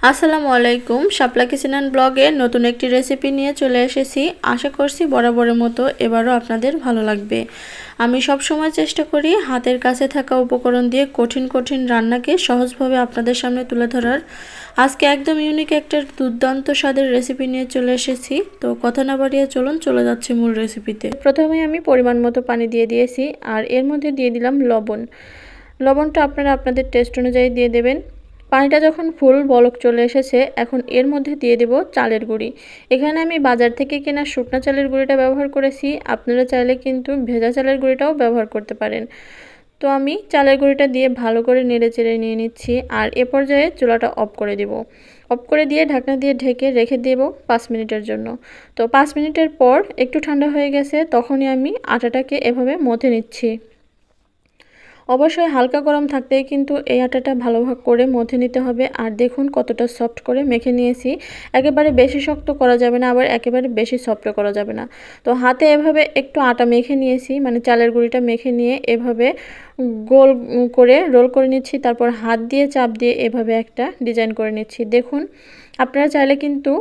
আসসালামু আলাইকুম, শাপলা kitchen and ব্লগে নতুন একটি রেসিপি নিয়ে চলে এসেছি। আশা করছি বরাবরের মতো এবারও আপনাদের ভালো লাগবে। আমি সব সময় চেষ্টা করি হাতের কাছে থাকা উপকরণ দিয়ে কঠিন কঠিন রান্নাকে সহজভাবে আপনাদের সামনে তুলে ধরার। আজকে একদম ইউনিক একটা দুর্দান্ত স্বাদের রেসিপি নিয়ে চলে এসেছি। তো কথা না বাড়িয়ে চলুন চলে যাচ্ছি মূল রেসিপিতে। প্রথমে আমি পরিমাণ মতো পানি দিয়ে দিয়েছি আর এর মধ্যে দিয়ে দিলাম লবণ। লবণটা আপনারা আপনাদের টেস্ট অনুযায়ী দিয়ে দেবেন। পানিটা যখন ফুল বলক চলে এসেছে, এখন এর মধ্যে দিয়ে দেব চালের গুঁড়ি। এখানে আমি বাজার থেকে কেনা শুকনা চালের গুঁড়িটা ব্যবহার করেছি, আপনারা চাইলে কিন্তু ভেজা চালের গুঁড়িটাও ব্যবহার করতে পারেন। তো আমি চালের গুঁড়িটা দিয়ে ভালো করে নেড়ে চেড়ে নিয়ে নিচ্ছি আর এ পর্যায়ে চুলাটা অফ করে দেব। অফ করে দিয়ে ঢাকনা দিয়ে ঢেকে রেখে দেব 5 মিনিটের জন্য। তো 5 মিনিটের পর একটু ঠান্ডা হয়ে গেছে, তখনই আমি আটাটাকে এভাবে মথে নিচ্ছি। অবশ্যই হালকা গরম থাকতেই কিন্তু এই আটাটা ভালোভাবে করে মথে নিতে হবে। আর দেখুন কতটা সফট করে মেখে নিয়েছি। একেবারে বেশি শক্ত করা যাবে না, আবার একেবারে বেশি সফটও করা যাবে না। তো হাতে এভাবে একটু আটা মেখে নিয়েছি, মানে চালের গুঁড়িটা মেখে নিয়ে এভাবে গোল করে রোল করে নিচ্ছি। তারপর হাত দিয়ে চাপ দিয়ে এভাবে একটা ডিজাইন করে নিচ্ছি। দেখুন আপনারা চাইলে কিন্তু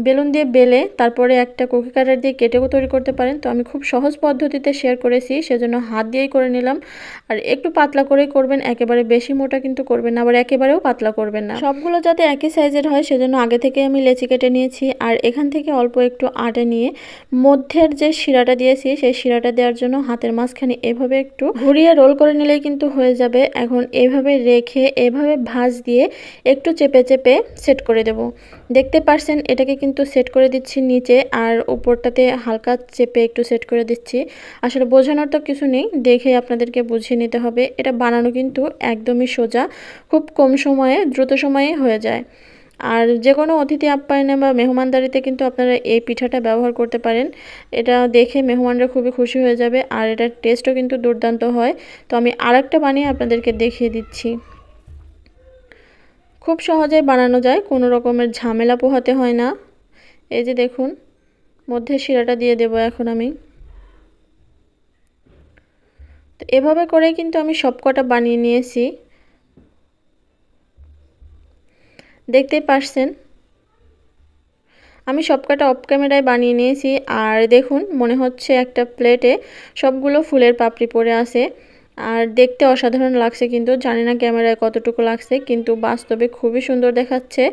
বেলুন দিয়ে বেলে তারপরে একটা কুকি কাটার দিয়ে কেটেও তৈরি করতে পারেন। তো আমি খুব সহজ পদ্ধতিতে শেয়ার করেছি, সেজন্য হাত দিয়েই করে নিলাম। আর একটু পাতলা করেই করবেন, একেবারে বেশি মোটা কিন্তু করবেন না, আবার একেবারেও পাতলা করবেন না। সবগুলো যাতে একই সাইজের হয় সেজন্য আগে থেকে আমি লেচি কেটে নিয়েছি। আর এখান থেকে অল্প একটু আটা নিয়ে মধ্যের যে শিরাটা দিয়েছি সেই শিরাটা দেওয়ার জন্য হাতের মাঝখানে এভাবে একটু ঘুরিয়ে রোল করে নিলেই কিন্তু হয়ে যাবে। এখন এভাবে রেখে এভাবে ভাঁজ দিয়ে একটু চেপে চেপে সেট করে দেব। দেখতে পারছেন এটাকে কিন্তু সেট করে দিচ্ছি নিচে, আর উপরটাতে হালকা চেপে একটু সেট করে দিচ্ছি। আসলে বোঝানোর তো কিছু নেই, দেখে আপনাদেরকে বুঝিয়ে নিতে হবে। এটা বানানো কিন্তু একদমই সোজা, খুব কম সময়ে দ্রুত সময়ে হয়ে যায়। আর যে কোনো অতিথি আপ্যায়নে বা মেহমানদারিতে কিন্তু আপনারা এই পিঠাটা ব্যবহার করতে পারেন। এটা দেখে মেহমানরা খুবই খুশি হয়ে যাবে আর এটার টেস্টও কিন্তু দুর্দান্ত হয়। তো আমি আরেকটা বানিয়ে আপনাদেরকে দেখিয়ে দিচ্ছি। খুব সহজেই বানানো যায়, কোনো রকমের ঝামেলা পোহাতে হয় না। এই যে দেখুন মধ্যে শিরাটা দিয়ে দেব এখন আমি। তো এভাবে করে কিন্তু আমি সবকটা বানিয়ে নিয়েছি, দেখতেই পারছেন। আমি সবকটা অফ ক্যামেরায় বানিয়ে নিয়েছি। আর দেখুন মনে হচ্ছে একটা প্লেটে সবগুলো ফুলের পাপড়ি পড়ে আছে। আর দেখতে অসাধারণ লাগছে, কিন্তু জানি না ক্যামেরায় কতটুকু লাগছে, কিন্তু বাস্তবে খুবই সুন্দর দেখাচ্ছে।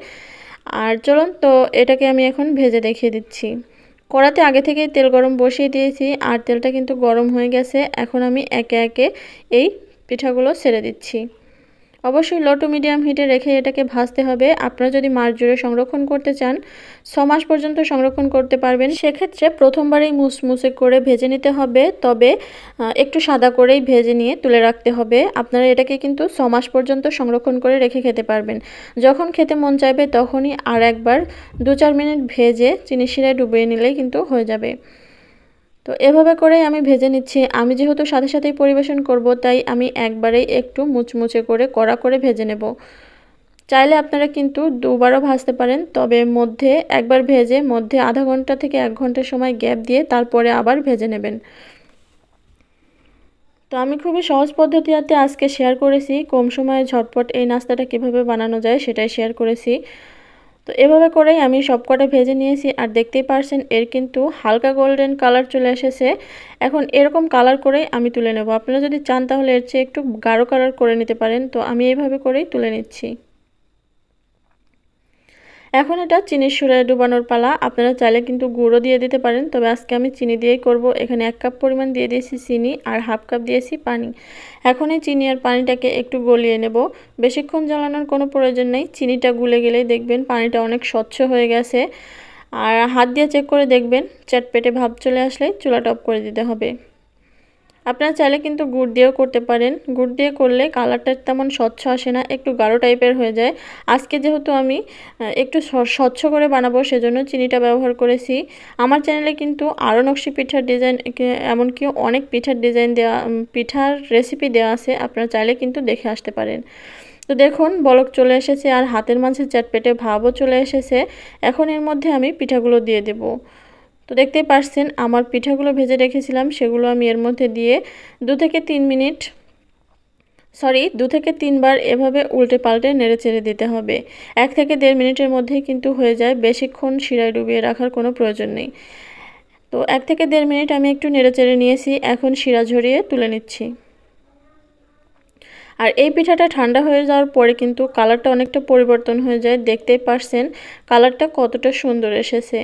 আর চলুন তো এটাকে আমি এখন ভেজে দেখিয়ে দিচ্ছি। কড়াতে আগে থেকেই তেল গরম বসিয়ে দিয়েছি আর তেলটা কিন্তু গরম হয়ে গেছে। এখন আমি একে একে এই পিঠাগুলো ছেড়ে দিচ্ছি। অবশ্যই লো টু মিডিয়াম হিটে রেখে এটাকে ভাজতে হবে। আপনারা যদি মাস জুড়ে সংরক্ষণ করতে চান 6 মাস পর্যন্ত সংরক্ষণ করতে পারবেন। সেক্ষেত্রে প্রথমবারেই মুসমুসে করে ভেজে নিতে হবে, তবে একটু সাদা করেই ভেজে নিয়ে তুলে রাখতে হবে। আপনারা এটাকে কিন্তু 6 মাস পর্যন্ত সংরক্ষণ করে রেখে খেতে পারবেন। যখন খেতে মন চাইবে তখনই আর একবার 2-4 মিনিট ভেজে চিনি শিরায় ডুবিয়ে নিলেই কিন্তু হয়ে যাবে। তো এভাবে করেই আমি ভেজে নিচ্ছি। আমি যেহেতু সাথে সাথেই পরিবেশন করব, তাই আমি একবারেই একটু মুচমুচে করে কড়া করে ভেজে নেব। চাইলে আপনারা কিন্তু দুবারও ভাজতে পারেন, তবে মধ্যে একবার ভেজে মধ্যে আধা ঘন্টা থেকে 1 ঘন্টা সময় গ্যাপ দিয়ে তারপরে আবার ভেজে নেবেন। তো আমি খুবই সহজ পদ্ধতিতে আজকে শেয়ার করেছি, কম সময়ে ঝটপট এই নাস্তাটা কিভাবে বানানো যায় সেটাই শেয়ার করেছি। তো এভাবে করেই আমি সবকটা ভেজে নিয়েছি আর দেখতেই পারছেন এর কিন্তু হালকা গোল্ডেন কালার চলে এসেছে। এখন এরকম কালার করেই আমি তুলে নেব। আপনারা যদি চান তাহলে এর চেয়ে একটু গাঢ় কালার করে নিতে পারেন। তো আমি এইভাবে করেই তুলে নিচ্ছি। এখন এটা চিনির শিরায় ডুবানোর পালা। আপনারা চাইলে কিন্তু গুঁড়ো দিয়ে দিতে পারেন, তবে আজকে আমি চিনি দিয়েই করব। এখানে 1 কাপ পরিমাণ দিয়ে দিয়েছি চিনি আর হাফ কাপ দিয়েছি পানি। এখন এই চিনি আর পানিটাকে একটু গলিয়ে নেব। বেশিক্ষণ জ্বালানোর কোনো প্রয়োজন নেই, চিনিটা গুলে গেলেই দেখবেন পানিটা অনেক স্বচ্ছ হয়ে গেছে। আর হাত দিয়ে চেক করে দেখবেন চটপেটে ভাব চলে আসলে চুলাটা অফ করে দিতে হবে। আপনারা চাইলে কিন্তু গুড় দিয়েও করতে পারেন। গুড় দিয়ে করলে কালারটা তেমন স্বচ্ছ আসে না, একটু গাঢ় টাইপের হয়ে যায়। আজকে যেহেতু আমি একটু স্বচ্ছ করে বানাবো সেজন্য চিনিটা ব্যবহার করেছি। আমার চ্যানেলে কিন্তু আরও নকশি পিঠার ডিজাইন, এমনকি অনেক পিঠার ডিজাইন দেওয়া, পিঠার রেসিপি দেওয়া আছে, আপনারা চাইলে কিন্তু দেখে আসতে পারেন। তো দেখুন বলক চলে এসেছে আর হাতের মাঝে চটপেটে ভাবও চলে এসেছে। এখন এর মধ্যে আমি পিঠাগুলো দিয়ে দেব। তো দেখতেই পারছেন আমার পিঠাগুলো ভেজে রেখেছিলাম, সেগুলো আমি এর মধ্যে দিয়ে 2 থেকে 3 মিনিট 2 থেকে 3 বার এভাবে উল্টে পাল্টে নেড়ে চেড়ে দিতে হবে। 1 থেকে 1.5 মিনিটের মধ্যেই কিন্তু হয়ে যায়, বেশিক্ষণ শিরায় ডুবিয়ে রাখার কোনো প্রয়োজন নেই। তো 1 থেকে 1.5 মিনিট আমি একটু নেড়ে চেড়ে নিয়েছি, এখন শিরা ঝরিয়ে তুলে নিচ্ছি। আর এই পিঠাটা ঠান্ডা হয়ে যাওয়ার পরে কিন্তু কালারটা অনেকটা পরিবর্তন হয়ে যায়, দেখতেই পারছেন কালারটা কতটা সুন্দর এসেছে।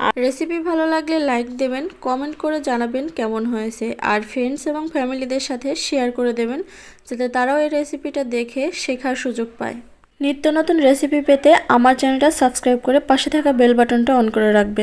আর রেসিপি ভালো লাগলে লাইক দেবেন, কমেন্ট করে জানাবেন কেমন হয়েছে, আর ফ্রেন্ডস এবং ফ্যামিলিদের সাথে শেয়ার করে দেবেন যাতে তারাও এই রেসিপিটা দেখে শেখার সুযোগ পায়। নিত্য নতুন রেসিপি পেতে আমার চ্যানেলটা সাবস্ক্রাইব করে পাশে থাকা বেল বাটনটা অন করে রাখবেন।